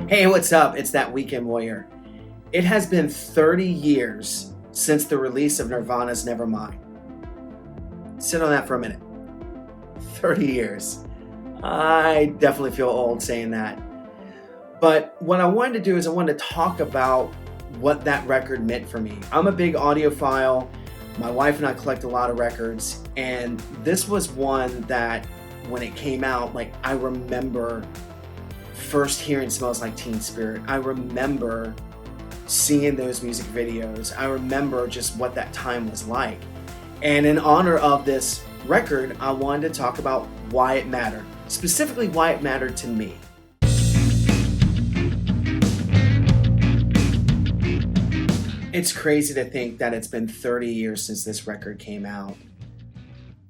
Hey, what's up? It's that Weekend Warrior. It has been 30 years since the release of Nirvana's Nevermind. Sit on that for a minute. 30 years. I definitely feel old saying that. But what I wanted to do is I wanted to talk about what that record meant for me. I'm a big audiophile. My wife and I collect a lot of records. And this was one that when it came out, I remember first hearing Smells Like Teen Spirit. I remember seeing those music videos. I remember just what that time was like. And in honor of this record, I wanted to talk about why it mattered. Specifically, why it mattered to me. It's crazy to think that it's been 30 years since this record came out.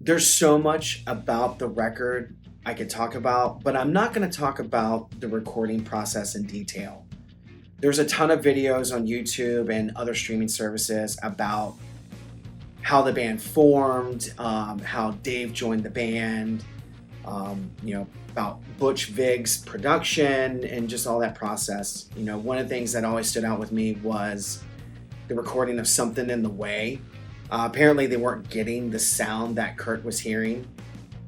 There's so much about the record I could talk about, but I'm not going to talk about the recording process in detail. There's a ton of videos on YouTube and other streaming services about how the band formed, how Dave joined the band, about Butch Vig's production and just all that process. One of the things that always stood out with me was the recording of Something in the Way. Apparently they weren't getting the sound that Kurt was hearing.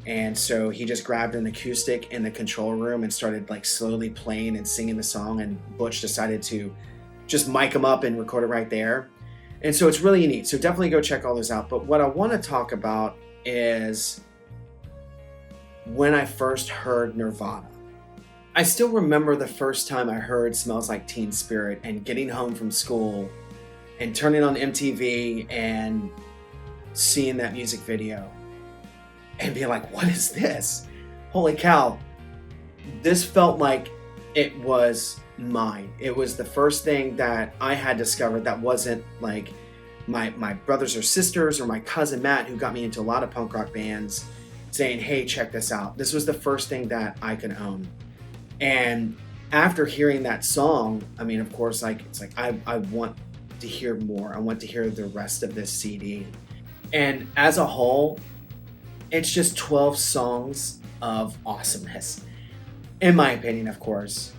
And so he just grabbed an acoustic in the control room and started slowly playing and singing the song. And Butch decided to just mic him up and record it right there. And so it's really neat. So definitely go check all those out. But what I want to talk about is when I first heard Nirvana. I still remember the first time I heard Smells Like Teen Spirit and getting home from school and turning on MTV and seeing that music video and being like, what is this? Holy cow. This felt like it was mine. It was the first thing that I had discovered that wasn't like my brothers or sisters or my cousin Matt, who got me into a lot of punk rock bands, saying, hey, check this out. This was the first thing that I could own. And after hearing that song, of course, I want to hear more. I want to hear the rest of this CD. And as a whole, it's just 12 songs of awesomeness. In my opinion, of course.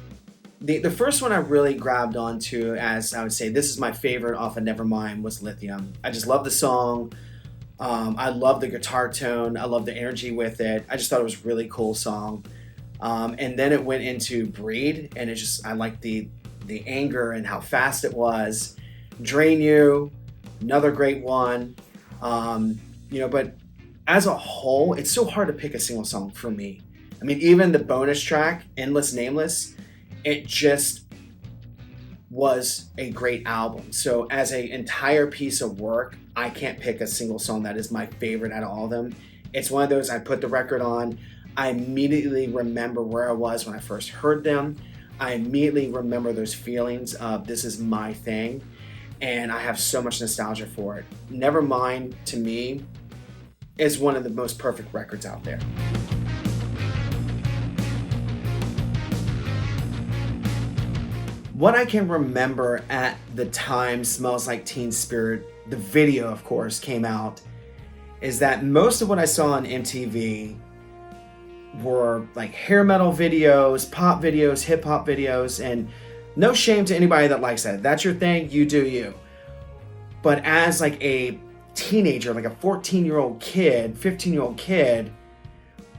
The first one I really grabbed onto, as I would say, this is my favorite off of Nevermind, was Lithium. I just love the song. I love the guitar tone. I love the energy with it. I just thought it was a really cool song. And then it went into Breed, and I liked the anger and how fast it was. Drain You, another great one. But as a whole, it's so hard to pick a single song for me. Even the bonus track, Endless Nameless, it just was a great album. So as an entire piece of work, I can't pick a single song that is my favorite out of all of them. It's one of those, I put the record on, I immediately remember where I was when I first heard them. I immediately remember those feelings of this is my thing. And I have so much nostalgia for it. Nevermind, to me, is one of the most perfect records out there. What I can remember at the time Smells Like Teen Spirit, the video, of course, came out, is that most of what I saw on MTV were hair metal videos, pop videos, hip hop videos, and no shame to anybody that likes that. That's your thing, you do you. But as a teenager, a 14-year-old kid, 15-year-old kid,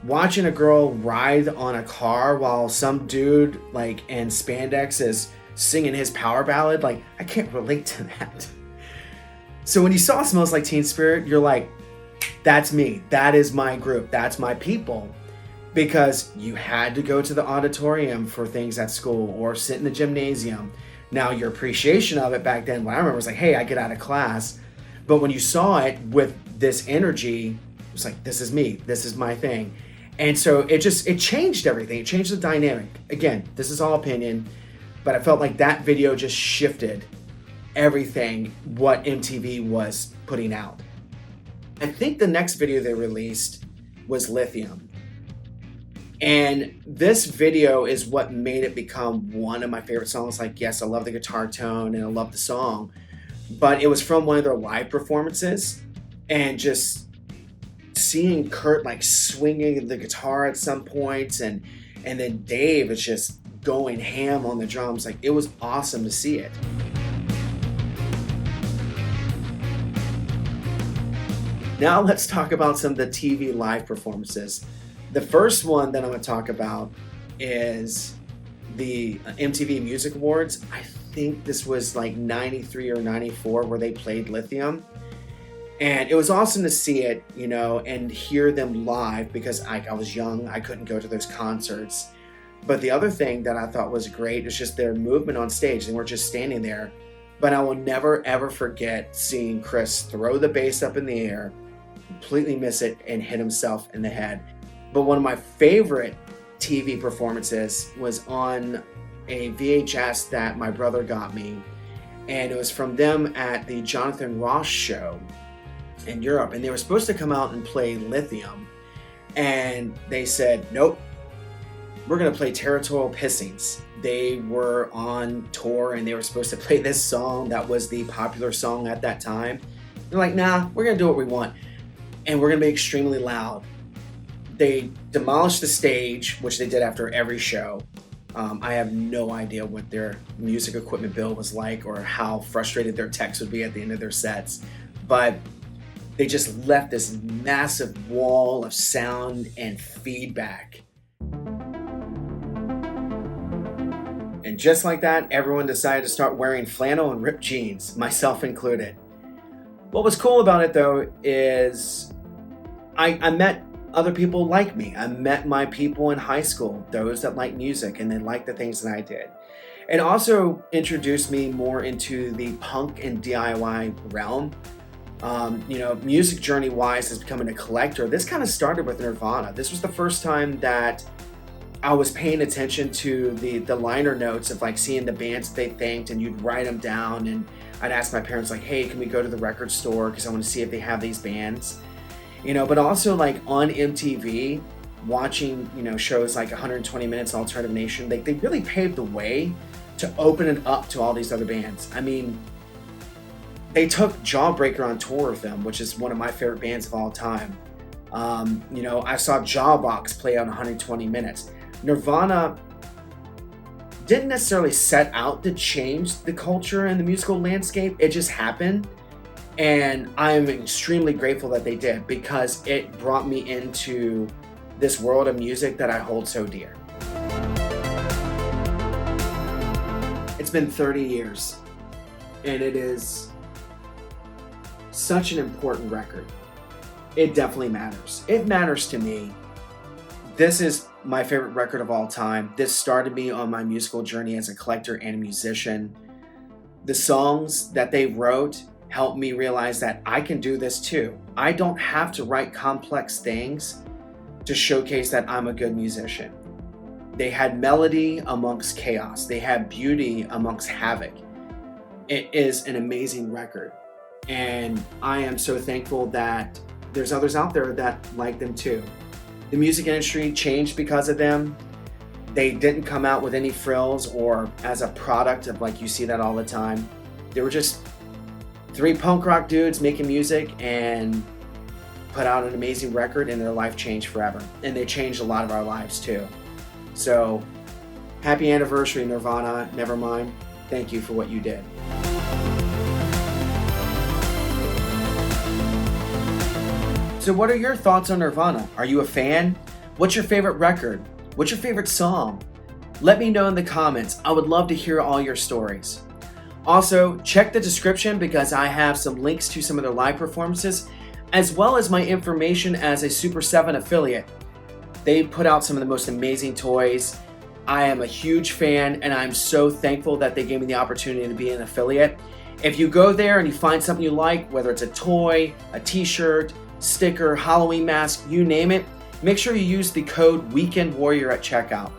watching a girl ride on a car while some dude in spandex is singing his power ballad, I can't relate to that. So when you saw Smells Like Teen Spirit, you're like, that's me. That is my group. That's my people. Because you had to go to the auditorium for things at school or sit in the gymnasium. Now, your appreciation of it back then, what I remember was hey, I get out of class. But when you saw it with this energy, it was this is me. This is my thing. And so it changed everything. It changed the dynamic. Again, this is all opinion, but I felt like that video just shifted everything what MTV was putting out. I think the next video they released was Lithium. And this video is what made it become one of my favorite songs. Yes, I love the guitar tone and I love the song, but it was from one of their live performances, and just seeing Kurt swinging the guitar at some points, and then Dave is just going ham on the drums. Like, it was awesome to see it. Now let's talk about some of the TV live performances. The first one that I'm going to talk about is the MTV Music Awards. I think this was like 93 or 94 where they played Lithium. And it was awesome to see it, you know, and hear them live because I was young. I couldn't go to those concerts. But the other thing that I thought was great is just their movement on stage. They weren't just standing there. But I will never, ever forget seeing Chris throw the bass up in the air, completely miss it, and hit himself in the head. But one of my favorite TV performances was on a VHS that my brother got me. And it was from them at the Jonathan Ross show in Europe. And they were supposed to come out and play Lithium. And they said, nope, we're going to play Territorial Pissings. They were on tour and they were supposed to play this song that was the popular song at that time. They're like, nah, we're going to do what we want. And we're going to be extremely loud. They demolished the stage, which they did after every show. I have no idea what their music equipment bill was like or how frustrated their techs would be at the end of their sets. But they just left this massive wall of sound and feedback. And just like that, everyone decided to start wearing flannel and ripped jeans, myself included. What was cool about it, though, is I met other people like me. I met my people in high school, those that like music and they like the things that I did. It also introduced me more into the punk and DIY realm. Music journey-wise, as becoming a collector, this kind of started with Nirvana. This was the first time that I was paying attention to the liner notes of like seeing the bands that they thanked, and you'd write them down, and I'd ask my parents like, hey, can we go to the record store because I want to see if they have these bands. But also like on MTV, watching, shows like 120 Minutes Alternative Nation, they really paved the way to open it up to all these other bands. I mean, they took Jawbreaker on tour with them, which is one of my favorite bands of all time. I saw Jawbox play on 120 Minutes. Nirvana didn't necessarily set out to change the culture and the musical landscape. It just happened. And I am extremely grateful that they did, because it brought me into this world of music that I hold so dear. It's been 30 years, and it is such an important record. It definitely matters. It matters to me. This is my favorite record of all time. This started me on my musical journey as a collector and a musician. The songs that they wrote helped me realize that I can do this too. I don't have to write complex things to showcase that I'm a good musician. They had melody amongst chaos. They had beauty amongst havoc. It is an amazing record. And I am so thankful that there's others out there that like them too. The music industry changed because of them. They didn't come out with any frills or as a product of like you see that all the time. They were just 3 punk rock dudes making music and put out an amazing record, and their life changed forever. And they changed a lot of our lives too. So happy anniversary, Nirvana, Nevermind. Thank you for what you did. So what are your thoughts on Nirvana? Are you a fan? What's your favorite record? What's your favorite song? Let me know in the comments. I would love to hear all your stories. Also, check the description because I have some links to some of their live performances, as well as my information as a Super 7 affiliate. They put out some of the most amazing toys. I am a huge fan, and I'm so thankful that they gave me the opportunity to be an affiliate. If you go there and you find something you like, whether it's a toy, a t-shirt, sticker, Halloween mask, you name it, make sure you use the code WEEKENDWARRIOR at checkout.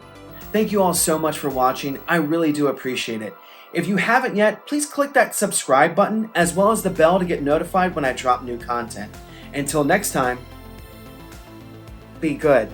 Thank you all so much for watching. I really do appreciate it. If you haven't yet, please click that subscribe button as well as the bell to get notified when I drop new content. Until next time, be good.